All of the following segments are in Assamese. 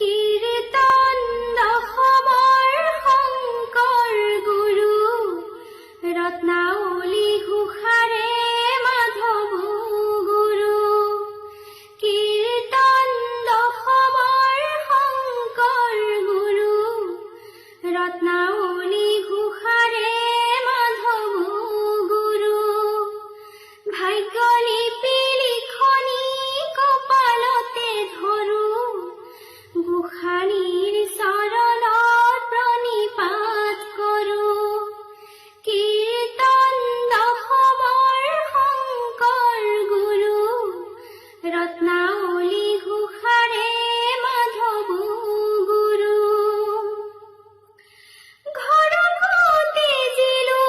কীৰ্তন দশমৰ শংকৰ গুৰু ৰত্নাৱলী ঘোষাৰে মাধৱ গুৰু। কীৰ্তন দশমৰ শংকৰ গুৰু ৰত্নাৱলী ঘোষাৰে মাধৱ গুৰু। ভাগ্যলিপি লিখনি কপালতে ধৰো, গোসাঁনীৰ চৰণত প্ৰণিপাত কৰোঁ। কীৰ্তন দশমৰ শংকৰ গুৰু ৰত্নাৱলী ঘোষাৰে মাধৱ গুৰু। ঘৰকো তেজিলো,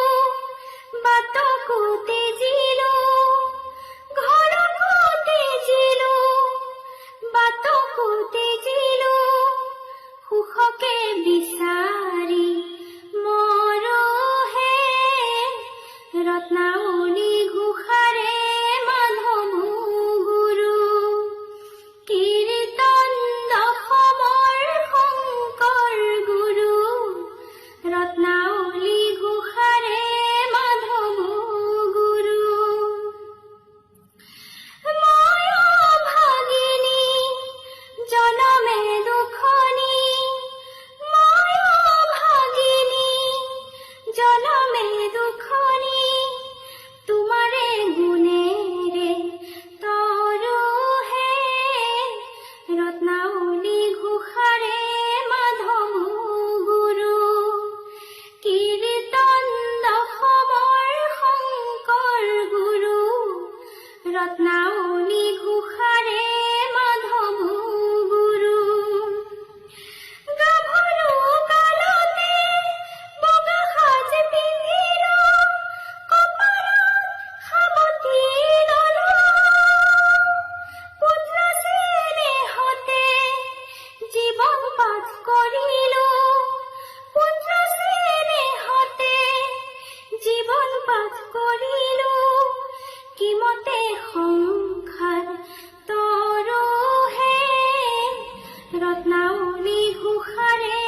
বাটকো তেজিলো, ঘৰকো তেজিলো, বাটকো তেজিলো, সুখকে বিচাৰি মৰহে ৰত্নাৱলী ঘোষাৰে মাধৱ গুৰু। কীৰ্তন দশমৰ শংকৰ গুৰু ৰত্নাৱলী ঘোষাৰে মাধৱ গুৰু। ময় ভাগিনী জনমে দুখনি, ময় ভাগিনী জনমে দুখনি, তোমাৰে গুণেৰে তৰোহে ৰত্নাৱলী ঘোষাৰে মাধৱ গুৰু। কীৰ্তন দশমৰ শংকৰ গুৰু ৰত্নাৱলী ঘোষাৰে মাধৱ গুৰু। গাভৰু কালতে বগা সাজ পিন্ধিলো, কপালত সাৱটি ললো, পুত্ৰ স্নেহতে জীৱন পাঠ কৰিলো, পুত্ৰ স্নেহতে জীৱন পাঠ কৰিলো, কিমতে সংসাৰ তৰোহে ৰত্নাৱলী ঘোষাৰে